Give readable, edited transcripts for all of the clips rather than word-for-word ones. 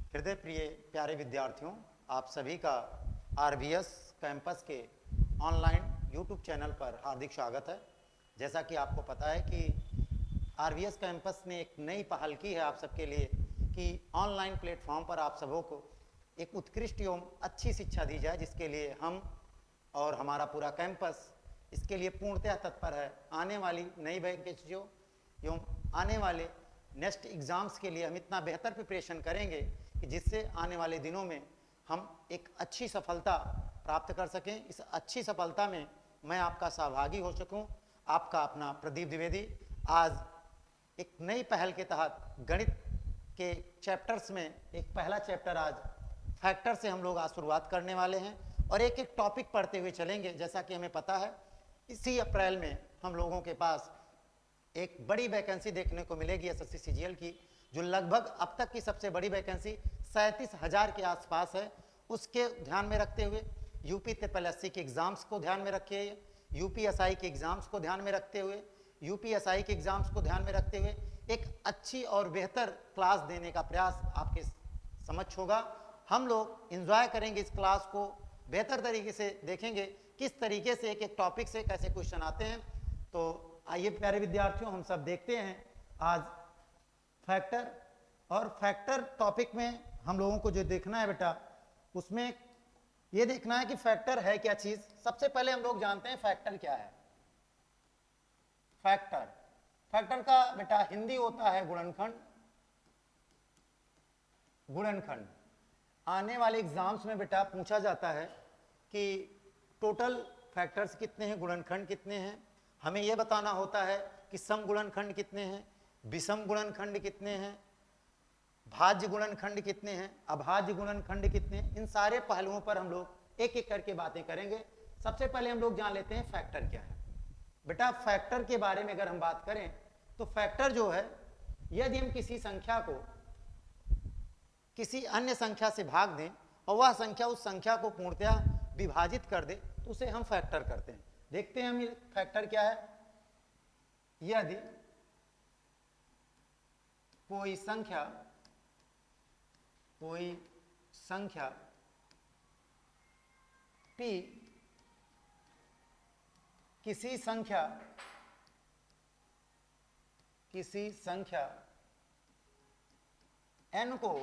हृदय प्रिय प्यारे विद्यार्थियों, आप सभी का आरबीएस कैंपस के ऑनलाइन यूट्यूब चैनल पर हार्दिक स्वागत है। जैसा कि आपको पता है कि आरबीएस कैंपस ने एक नई पहल की है आप सबके लिए कि ऑनलाइन प्लेटफॉर्म पर आप सबों को एक उत्कृष्ट एवं अच्छी शिक्षा दी जाए, जिसके लिए हम और हमारा पूरा कैंपस इसके लिए पूर्णतः तत्पर है। आने वाली नई वैकेंसियों एवं आने वाले नेक्स्ट एग्ज़ाम्स के लिए हम इतना बेहतर प्रिपरेशन करेंगे कि जिससे आने वाले दिनों में हम एक अच्छी सफलता प्राप्त कर सकें। इस अच्छी सफलता में मैं आपका सहभागी हो सकूं। आपका अपना प्रदीप द्विवेदी आज एक नई पहल के तहत गणित के चैप्टर्स में एक पहला चैप्टर आज फैक्टर से हम लोग आज शुरुआत करने वाले हैं और एक एक टॉपिक पढ़ते हुए चलेंगे। जैसा कि हमें पता है इसी अप्रैल में हम लोगों के पास एक बड़ी वैकेंसी देखने को मिलेगी एसएससी सीजीएल की, जो लगभग अब तक की सबसे बड़ी वैकेंसी 37,000 के आसपास है। उसके ध्यान में रखते हुए यूपी TPLSC के एग्ज़ाम्स को ध्यान में रखे, यूपीएसआई के एग्ज़ाम्स को ध्यान में रखते हुए, यूपीएसआई के एग्ज़ाम्स को ध्यान में रखते हुए एक अच्छी और बेहतर क्लास देने का प्रयास आपके समक्ष होगा। हम लोग एंजॉय करेंगे इस क्लास को, बेहतर तरीके से देखेंगे किस तरीके से एक एक टॉपिक से कैसे क्वेश्चन आते हैं। तो आइए प्यारे विद्यार्थियों, हम सब देखते हैं आज फैक्टर। और फैक्टर टॉपिक में हम लोगों को जो देखना है बेटा, उसमें ये देखना है कि फैक्टर है क्या चीज। सबसे पहले हम लोग जानते हैं फैक्टर क्या है। फैक्टर का बेटा हिंदी होता है गुणनखंड। गुणनखंड आने वाले एग्जाम्स में बेटा पूछा जाता है कि टोटल फैक्टर्स कितने हैं, गुणनखंड कितने हैं। हमें यह बताना होता है कि सम गुणनखंड कितने हैं, विषम गुणनखंड कितने हैं, भाज्य गुणनखंड कितने हैं, अभाज्य गुणनखंड कितने हैं। इन सारे पहलुओं पर हम लोग एक एक करके बातें करेंगे। सबसे पहले हम लोग जान लेते हैं फैक्टर क्या है। बेटा फैक्टर के बारे में अगर हम बात करें तो फैक्टर जो है, यदि हम किसी संख्या को किसी अन्य संख्या से भाग दें और वह संख्या उस संख्या को पूर्णतः विभाजित कर दे तो उसे हम फैक्टर करते हैं। देखते हैं हम ये फैक्टर क्या है। यदि कोई संख्या p किसी संख्या n को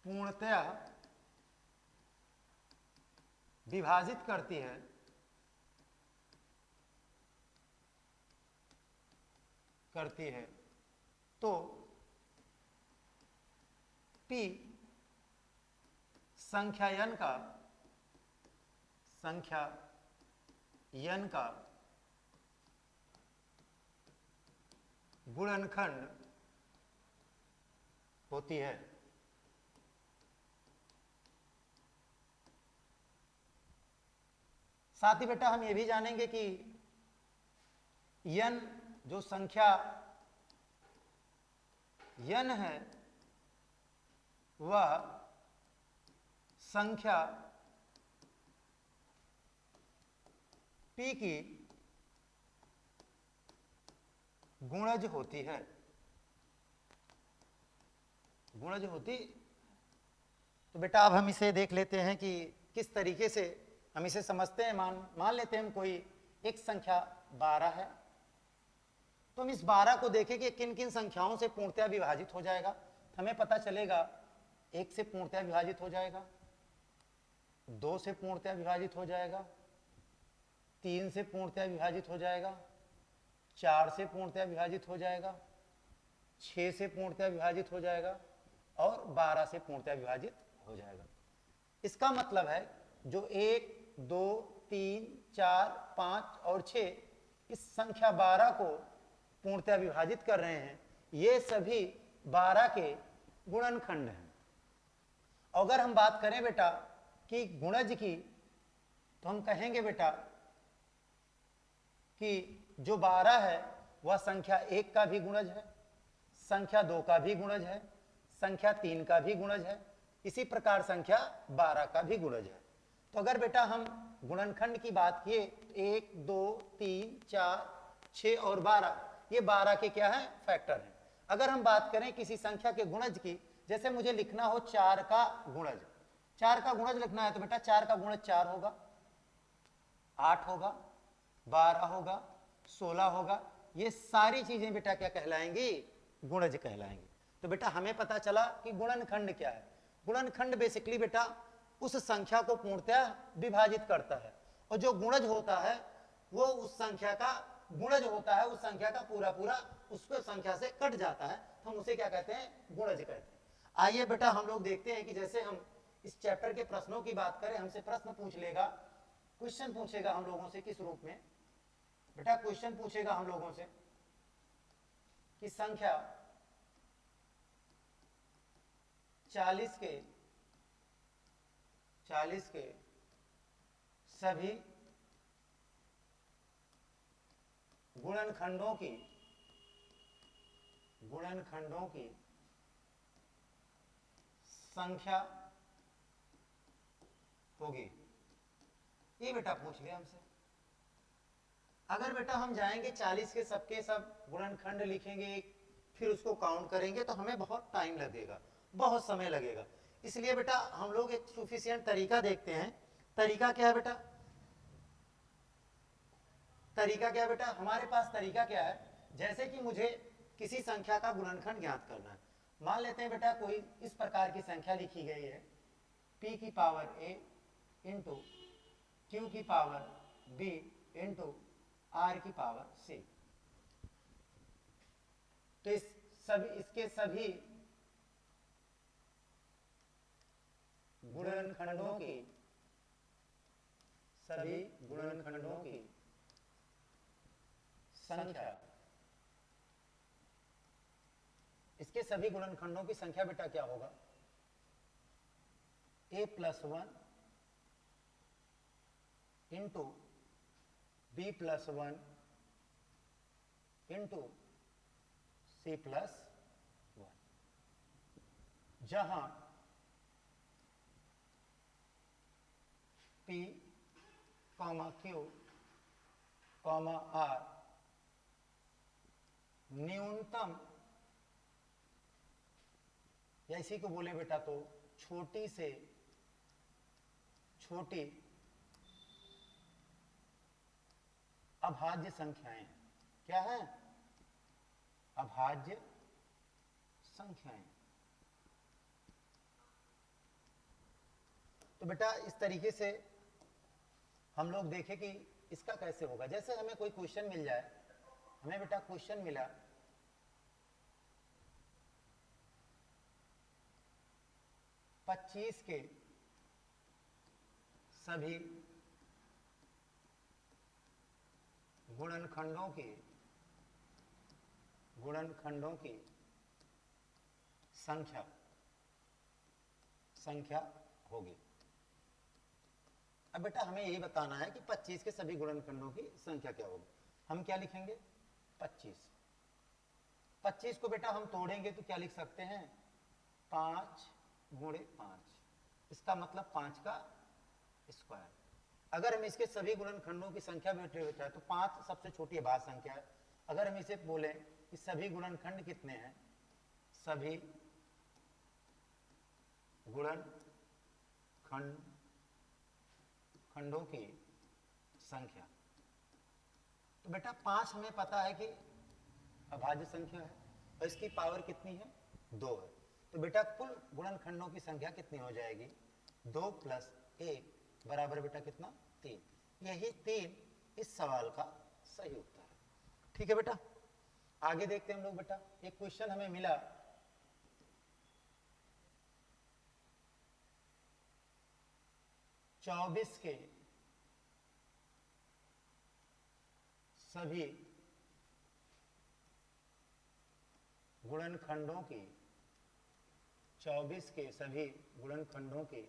पूर्णतया विभाजित करती है तो p संख्या n का गुणनखंड होती है। साथ ही बेटा हम ये भी जानेंगे कि n जो संख्या n है वह संख्या p की गुणज होती है। तो बेटा अब हम इसे देख लेते हैं कि किस तरीके से हम इसे समझते हैं। मान लेते हैं हम कोई एक संख्या 12 है, तो हम इस 12 को देखें कि किन किन संख्याओं से पूर्णतया विभाजित हो जाएगा। तो हमें पता चलेगा 1 से पूर्णतया विभाजित हो जाएगा, 2 से पूर्णतया विभाजित हो जाएगा, 3 से पूर्णतया विभाजित हो जाएगा, 4 से पूर्णतया विभाजित हो जाएगा, 6 से पूर्णतया विभाजित हो जाएगा और 12 से पूर्णतया विभाजित हो जाएगा। इसका मतलब है जो 1, 2, 3, 4, 5 और 6 इस संख्या 12 को पूर्णतया विभाजित कर रहे हैं, ये सभी 12 के गुणनखंड हैं। अगर हम बात करें बेटा कि गुणज की, तो हम कहेंगे बेटा कि जो 12 है वह संख्या 1 का भी गुणज है, संख्या 2 का भी गुणज है, संख्या 3 का भी गुणज है, इसी प्रकार संख्या 12 का भी गुणज है। तो अगर बेटा हम गुणनखंड की बात किए, 1, 2, 3, 4, 6 और 12, ये 12 के क्या है, फैक्टर हैं। अगर हम बात करें किसी संख्या के गुणज की, जैसे मुझे लिखना हो 4 का गुणज, 4 का गुणज लिखना है तो बेटा 4 का गुणज 4 होगा, 8 होगा, 12 होगा, 16 होगा। ये सारी चीजें बेटा क्या कहलाएंगी? गुणज कहलाएंगी। तो बेटा हमें पता चला कि गुणनखंड क्या है। गुणनखंड बेसिकली बेटा उस संख्या को पूर्णतः विभाजित करता है, और जो गुणज होता है वो उस संख्या का गुणज होता है, उस संख्या का पूरा पूरा उसको संख्या से कट जाता है, तो हम उसे क्या कहते हैं? गुणज कहते हैं। आइए बेटा हम लोग देखते हैं कि जैसे हम इस चैप्टर के प्रश्नों की बात करें, हमसे प्रश्न पूछ लेगा, क्वेश्चन पूछेगा हम लोगों से। किस रूप में बेटा? क्वेश्चन पूछेगा हम लोगों से कि संख्या 40 के सभी गुणनखंडों की संख्या होगी। ये बेटा पूछ लिया हमसे। अगर बेटा हम जाएंगे 40 के सबके सब गुणनखंड लिखेंगे, फिर उसको काउंट करेंगे तो हमें बहुत टाइम लगेगा, बहुत समय लगेगा। इसलिए बेटा हम लोग एक सुफिशिएंट तरीका देखते हैं। तरीका क्या है बेटा? तरीका क्या है बेटा? हमारे पास तरीका क्या है? जैसे कि मुझे किसी संख्या का गुणनखंड ज्ञात करना है। मान लेते हैं बेटा कोई इस प्रकार की संख्या लिखी गई है, p की पावर a इंटू q की पावर b इंटू r की पावर c। तो इसके सभी गुणनखंडों की संख्या, इसके सभी गुणनखंडों की संख्या बेटा क्या होगा? a plus 1 into b plus 1 into c plus 1, जहां p, q, r न्यूनतम, या इसी को बोले बेटा तो छोटी से छोटी अभाज्य संख्याएं। क्या है? अभाज्य संख्याएं। तो बेटा इस तरीके से हम लोग देखें कि इसका कैसे होगा। जैसे हमें कोई क्वेश्चन मिल जाए, हमें बेटा क्वेश्चन मिला 25 के सभी गुणनखंडों की संख्या होगी। अब बेटा हमें यही बताना है कि 25 के सभी गुणनखंडों की संख्या क्या होगी। हम क्या लिखेंगे? 25 को बेटा हम तोड़ेंगे तो क्या लिख सकते हैं? 5 गुणे 5, इसका मतलब 5 का स्क्वायर। अगर हम इसके सभी गुणनखंडों की संख्या बेटा तो 5 सबसे छोटी अभाज्य संख्या है। अगर हम इसे बोले कि सभी गुणनखंड कितने हैं, सभी गुणनखंडों की संख्या, तो बेटा 5 हमें पता है कि अभाज्य संख्या है, और इसकी पावर कितनी है? 2 है। तो बेटा कुल गुणनखंडों की संख्या कितनी हो जाएगी? 2 प्लस 1 बराबर बेटा कितना? 3। यही 3 इस सवाल का सही उत्तर है। ठीक है बेटा, आगे देखते हैं हम लोग। बेटा एक क्वेश्चन हमें मिला, चौबीस के सभी गुणनखंडों की 24 के सभी गुणनखंडों की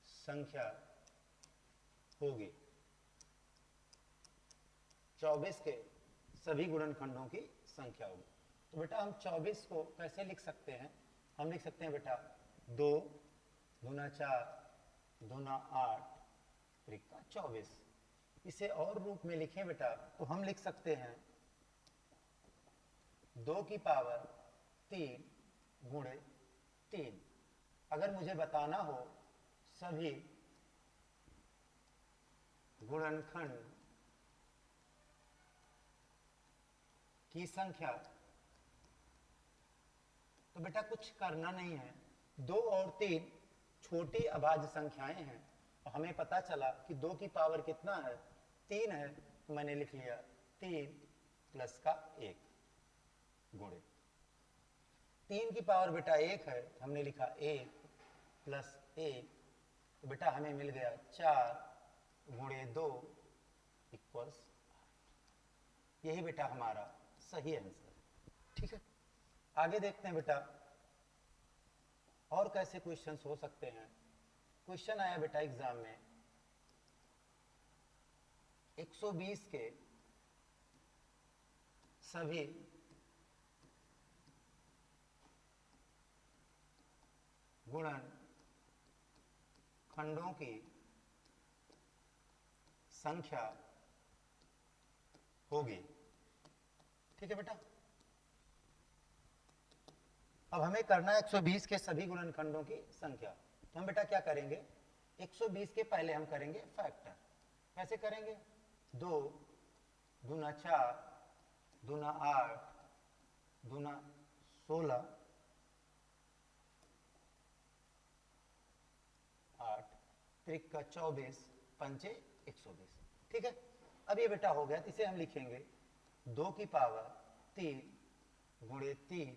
संख्या होगी। 24 के सभी गुणनखंडों की संख्या होगी। तो बेटा हम 24 को कैसे लिख सकते हैं? हम लिख सकते हैं बेटा 2 गुना 4 गुना 8 त्रिका 24। इसे और रूप में लिखें बेटा तो हम लिख सकते हैं 2 की पावर 3 गुणे 3। अगर मुझे बताना हो सभी गुणनखंड की संख्या, तो बेटा कुछ करना नहीं है। 2 और 3 छोटी अभाज्य संख्याएं हैं और हमें पता चला कि 2 की पावर कितना है, 3 है। मैंने लिख लिया 3 प्लस का 1 गुणे 3 की पावर बेटा 1 है, हमने लिखा 1 प्लस 1, तो बेटा हमें मिल गया 4 गुणे 2 इक्वल्स। यही बेटा हमारा सही आंसर। ठीक है, आगे देखते हैं बेटा और कैसे क्वेश्चंस हो सकते हैं। क्वेश्चन आया बेटा एग्जाम में 120 के सभी गुणन खंडों की संख्या होगी। ठीक है बेटा, अब हमें करना है 120 के सभी गुणनखंडों की संख्या। तो हम बेटा क्या करेंगे, 120 के पहले हम करेंगे फैक्टर। कैसे करेंगे, 2 दूना 4 दूना 8 दूना 16 8 त्रिक का 24 पंचे 120। ठीक है, अब ये बेटा हो गया, तो इसे हम लिखेंगे 2 की पावर 3 गुणे 3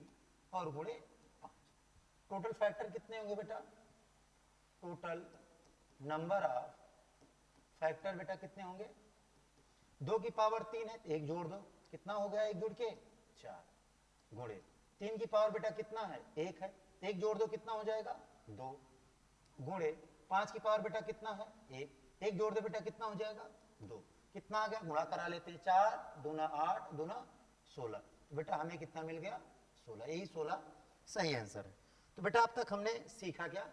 और गुणे 5। टोटल फैक्टर कितने होंगे बेटा, टोटल नंबर ऑफ फैक्टर बेटा कितने होंगे, 2 की पावर 3 है, 1 जोड़ दो, कितना हो गया, 1 जुड़ के 4 गुणे 3 की पावर बेटा कितना है, 1 है, 1 जोड़ दो, कितना हो जाएगा 2 गुणे 5 की पावर बेटा कितना है 1, 1 जोड़ दो बेटा, कितना हो जाएगा 2, कितना आ गया, गुणा करा लेते हैं, 4 दूना 8 दूना 16, तो बेटा हमें कितना मिल गया 16। यही 16 सही आंसर है। तो बेटा अब तक हमने सीखा क्या,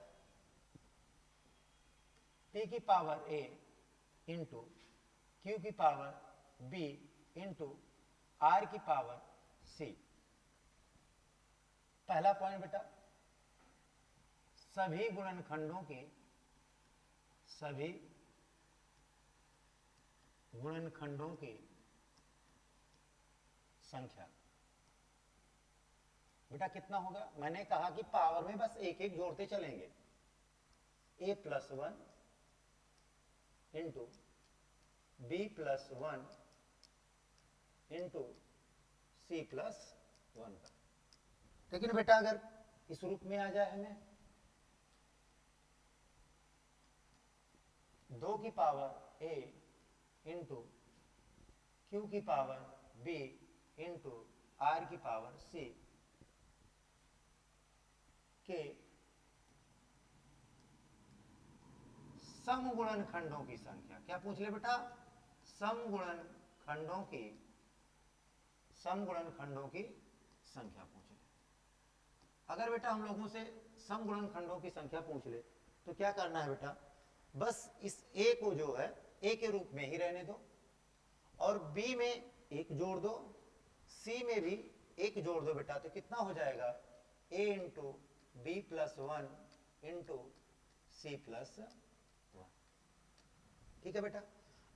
p की पावर a इंटू q की पावर b इंटू r की पावर c। पहला पॉइंट बेटा, सभी गुणनखंडों की संख्या बेटा कितना होगा, मैंने कहा कि पावर में बस एक एक जोड़ते चलेंगे, a plus 1 into B plus 1 into C plus 1 का। लेकिन बेटा अगर इस रूप में आ जाए, हमें 2 की पावर a इंटू क्यू की पावर b इंटू आर की पावर c के समगुणनखंडों की संख्या। क्या पूछ ले बेटा, समगुणनखंडों की संख्या पूछ ले। अगर बेटा हम लोगों से समगुणनखंडों की संख्या पूछ ले तो क्या करना है बेटा, बस इस a को जो है a के रूप में ही रहने दो और b में एक जोड़ दो, c में भी एक जोड़ दो बेटा, तो कितना हो जाएगा a into B plus 1 into C plus 1। ठीक है बेटा,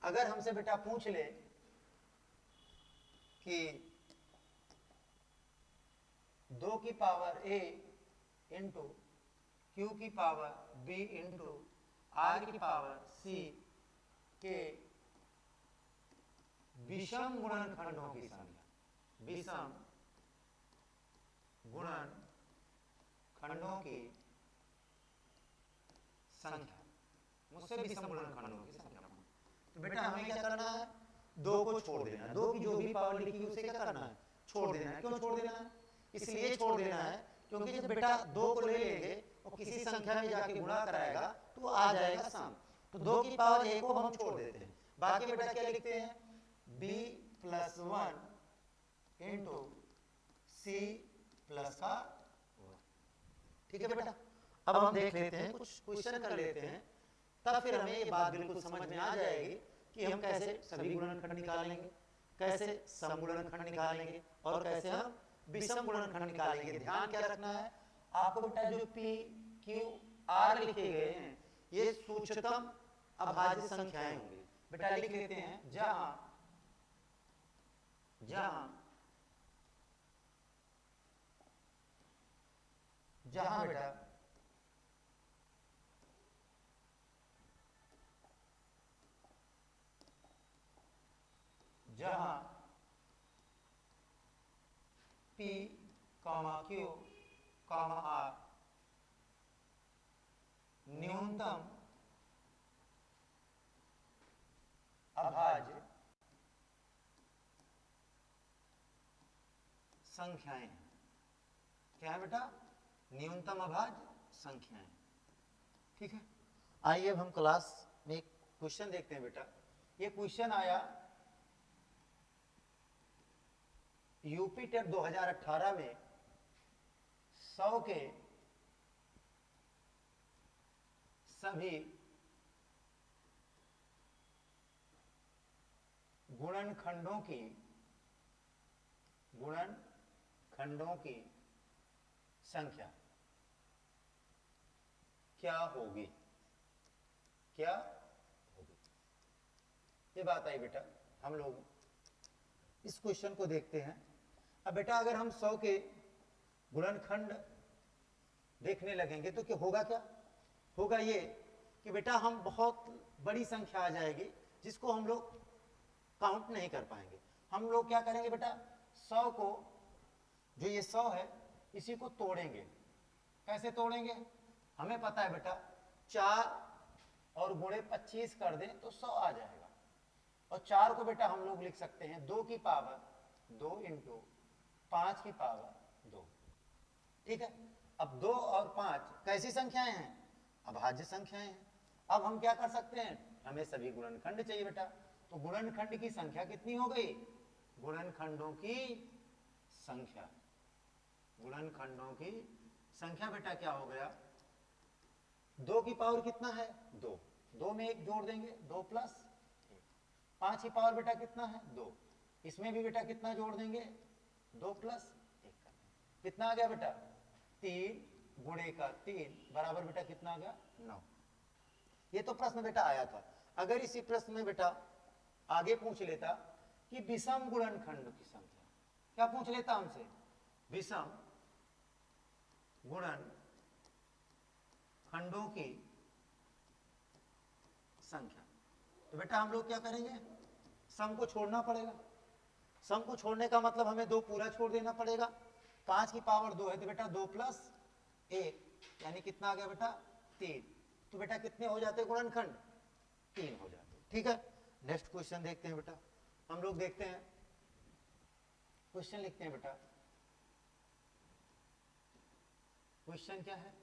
अगर हमसे बेटा पूछ ले कि 2 की पावर a इंटू क्यू की पावर b इंटू आर की पावर c के विषम गुणनखंडों की संख्या, विषम गुणनखंडों की संख्या, मुझसे विषम गुणनखंडों की संख्या। तो बेटा हमें क्या करना है, 2 को छोड़ देना है, 2 की जो भी पावर लिखी उसे क्या करना है, छोड़ देना है। क्यों छोड़ देना है, इसलिए छोड़ देना है क्योंकि जब बेटा 2 को ले लेंगे और किसी संख्या में जाके गुणा कराएगा तो आ जाएगा सम। तो 2 की पावर a को हम छोड़ देते हैं, बाकी बेटा क्या लिखते हैं, b plus 1 into C plus का 1। ठीक है बेटा, अब हम देख लेते हैं, कुछ क्वेश्चन कर लेते हैं, तब फिर हमें ये बात बिल्कुल समझ में आ जाएगी कि हम कैसे सभी गुणनखंड निकालेंगे, कैसे समगुणनखंड निकालेंगे और कैसे हम विषम गुणनखंड निकालेंगे। ध्यान क्या रखना है आपको बेटा, जो पी क्यू आर लिखे गए हैं ये सूक्ष्मतम अभाज्य संख्याएं होंगी। बेटा लिख लेते हैं, जहां जहां जहां बेटा जहां P, Q, R न्यूनतम अभाज्य संख्याएं हैं। क्या है बेटा? न्यूनतम अभाज्य संख्याएं। ठीक है, आइए अब हम क्लास में एक क्वेश्चन देखते हैं बेटा। ये क्वेश्चन आया यूपी टेट 2018 में 100 के सभी गुणनखंडों की संख्या क्या होगी? ये बात आई बेटा। हम लोग इस क्वेश्चन को देखते हैं। अब बेटा अगर हम 100 के गुणनखंड देखने लगेंगे तो क्या होगा? होगा ये कि बेटा हम बहुत बड़ी संख्या आ जाएगी जिसको हम लोग काउंट नहीं कर पाएंगे। हम लोग क्या करेंगे बेटा, 100 को, जो ये 100 है इसी को तोड़ेंगे। कैसे तोड़ेंगे? हमें पता है बेटा 4 और गुणे 25 कर दें तो 100 आ जाएगा। और 4 को बेटा हम लोग लिख सकते हैं 2 की पावर 2 इंटू 5 की पावर 2। ठीक है, अब 2 और 5 कैसी संख्याएं हैं? अभाज्य संख्याएं हैं। अब हम क्या कर सकते हैं, हमें सभी गुणनखंड चाहिए बेटा। तो गुणनखंड की संख्या कितनी हो गई? गुणनखंडों की संख्या, बेटा क्या हो गया? 2 की पावर कितना है? 2। 2 में 1 जोड़ देंगे, 2 प्लस 1। 5 की पावर बेटा कितना है? 2। इसमें भी बेटा कितना जोड़ देंगे? 2 प्लस 1 कर देंगे। कितना आ गया बेटा? 3 गुणे का 3 बराबर बेटा कितना आ गया? 9। ये तो प्रश्न बेटा आया था। अगर इसी प्रश्न में बेटा आगे पूछ लेता कि विषम गुणनखंड की संख्या, क्या पूछ लेता हमसे? विषम गुणनखंडों की संख्या, तो बेटा हम लोग क्या करेंगे? सम को छोड़ना पड़ेगा। सम को छोड़ने का मतलब हमें 2 पूरा छोड़ देना पड़ेगा। 5 की पावर 2 है तो बेटा 2 प्लस 1 यानी कितना आ गया बेटा? 3। तो बेटा कितने हो जाते गुणनखंड? 3 हो जाते। ठीक है, नेक्स्ट क्वेश्चन देखते हैं बेटा। हम लोग देखते हैं, क्वेश्चन लिखते हैं बेटा। क्वेश्चन क्या है?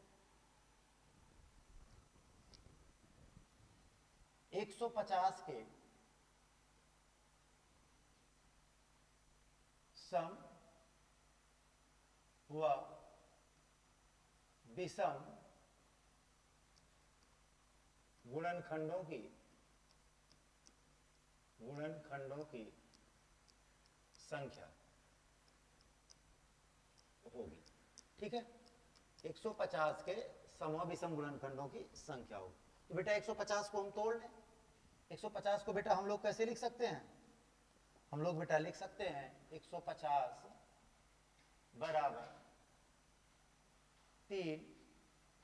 150 के सम व विषम गुणनखंडों की संख्या होगी। ठीक है, 150 के सम व विषम गुणनखंडों की संख्या होगी। तो बेटा 150 को हम तोड़ लें। 150 को बेटा हम लोग कैसे लिख सकते हैं? हम लोग बेटा लिख सकते हैं 150 बराबर 3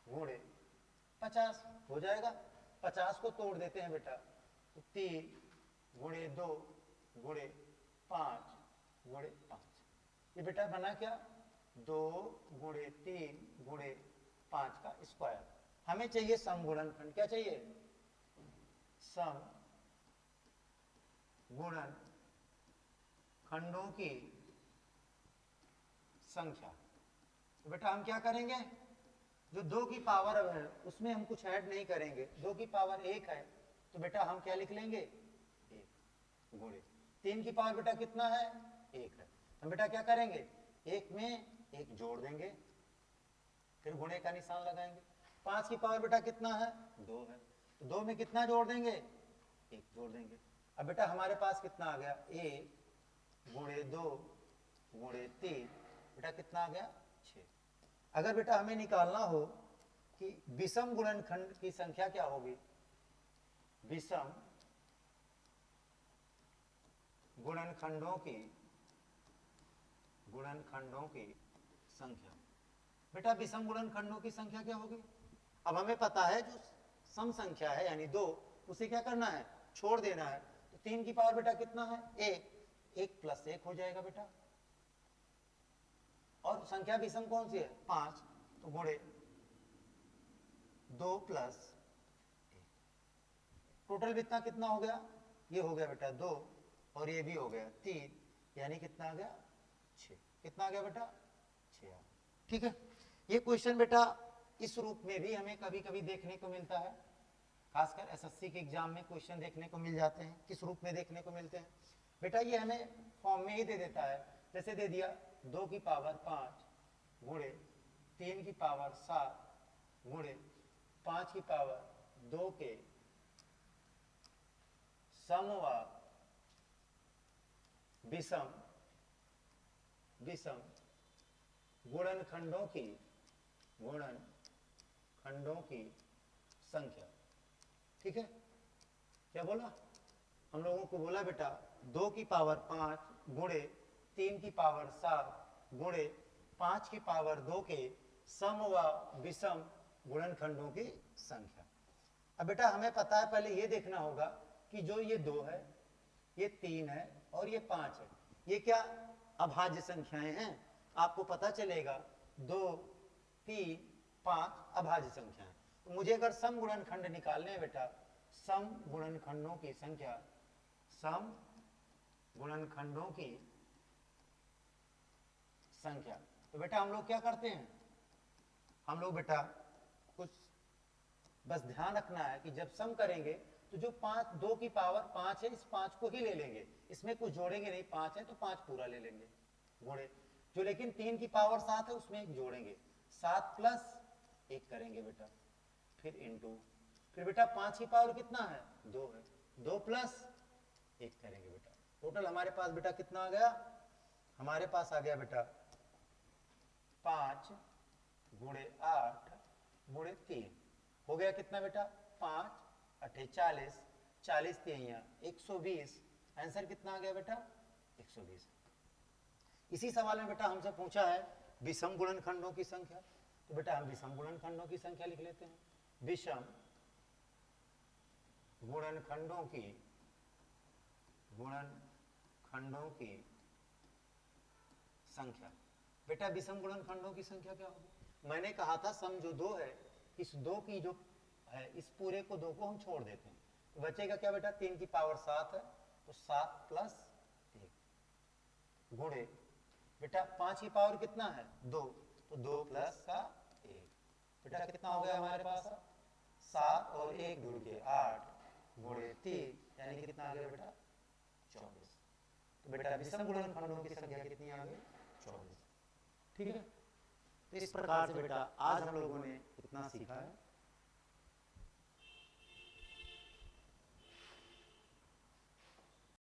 गुणे 50 हो जाएगा। 50 को तोड़ देते हैं बेटा, तो 3 गुणे 2 गुणे 5 गुणे 5। ये बेटा बना क्या? 2 गुणे 3 गुणे 5 का स्क्वायर। हमें चाहिए सम गुणनखंड। क्या चाहिए? सम गुणनखंडों की संख्या। तो बेटा हम क्या करेंगे? जो 2 की पावर है उसमें हम कुछ ऐड नहीं करेंगे। 2 की पावर 1 है तो बेटा हम क्या लिख लेंगे? 1 गुणे 3 की पावर बेटा कितना है? 1 है। हम बेटा क्या करेंगे? 1 में 1 जोड़ देंगे, फिर गुणे का निशान लगाएंगे। 5 की पावर बेटा कितना है? 2 है। तो 2 में कितना जोड़ देंगे? 1 जोड़ देंगे। अब बेटा हमारे पास कितना आ गया? 1 गुणे 2 गुणे 3 बेटा कितना आ गया 6। अगर बेटा हमें निकालना हो कि विषम गुणनखंड की संख्या क्या होगी, विषम गुणनखंडों की संख्या, बेटा विषम गुणनखंडों की संख्या क्या होगी। अब हमें पता है जो सम संख्या है यानी 2, उसे क्या करना है, छोड़ देना है। तो 3 की पावर बेटा कितना है 1, 1 + 1 हो जाएगा बेटा। और संख्या विषम कौन सी है 5, तो गुणे 2 + 1, टोटल कितना कितना हो गया, ये हो गया बेटा 2 और ये भी हो गया 3, यानी कितना आ गया 6। कितना आ गया बेटा 6। ठीक है, ये क्वेश्चन बेटा इस रूप में भी हमें कभी कभी देखने को मिलता है, खासकर एसएससी के एग्जाम में क्वेश्चन देखने को मिल जाते हैं। किस रूप में देखने को मिलते हैं बेटा, ये हमें फॉर्म में ही दे देता है। जैसे दे दिया 2 की पावर 5 गुणे 3 की पावर 7 गुणे 5 की पावर 2 के सम व विषम गुणनखंडों की संख्या। ठीक है, क्या बोला हम लोगों को, बोला बेटा 2 की पावर 5 गुणे 3 की पावर 7 गुणे 5 की पावर 2 के सम व विषम गुणनखंडों की संख्या। अब बेटा हमें पता है, पहले ये देखना होगा कि जो ये 2 है, ये 3 है और ये 5 है, ये क्या अभाज्य संख्याएं हैं। आपको पता चलेगा 2, 3, 5 अभाज्य संख्याएं। तो मुझे अगर सम गुणनखंड निकालने हैं बेटा, सम गुणनखंडों की संख्या, सम गुणनखंडों की संख्या, तो बेटा हम लोग क्या करते हैं, हम लोग बेटा कुछ बस ध्यान रखना है कि जब सम करेंगे तो जो 2 की पावर 5 है, इस 5 को ही ले लेंगे, इसमें कुछ जोड़ेंगे नहीं। 5 है तो 5 पूरा ले लेंगे गुणे, जो लेकिन 3 की पावर 7 है उसमें एक जोड़ेंगे, 7 + 1 करेंगे बेटा, फिर इनटू, फिर बेटा 5 की पावर कितना है 2 है, 2 + 1 करेंगे बेटा। टोटल हमारे पास बेटा कितना आ गया, हमारे पास आ गया बेटा 5 गुणे 8 गुणे 3, हो गया कितना बेटा 5 8 40, 40 3 120, आंसर कितना आ गया बेटा 120। इसी सवाल में बेटा हमसे पूछा है विषम गुणनखंडों की संख्या, तो बेटा हम विषम गुणनखंडों की संख्या लिख लेते हैं। विषम गुणनखंडों की संख्या, बेटा विषम गुणनखंडों की संख्या क्या होगी। मैंने कहा था सम जो 2 है, इस 2 की जो है, इस पूरे को 2 को हम छोड़ देते हैं, तो बचेगा क्या बेटा 3 की पावर 7 है, तो 7 + 1 गुणे बेटा 5 की पावर कितना है 2, तो 2 + 1, बेटा कितना हो गया हमारे पास 7 और 1 जुड़ के 8 गुणे 3, यानी कितना आ गया बेटा 24। तो बेटा विषम गुणनखंडों की संख्या कितनी आ गई 24। ठीक है, तो इस प्रकार से बेटा आज हम लोगों ने कितना सीखा है,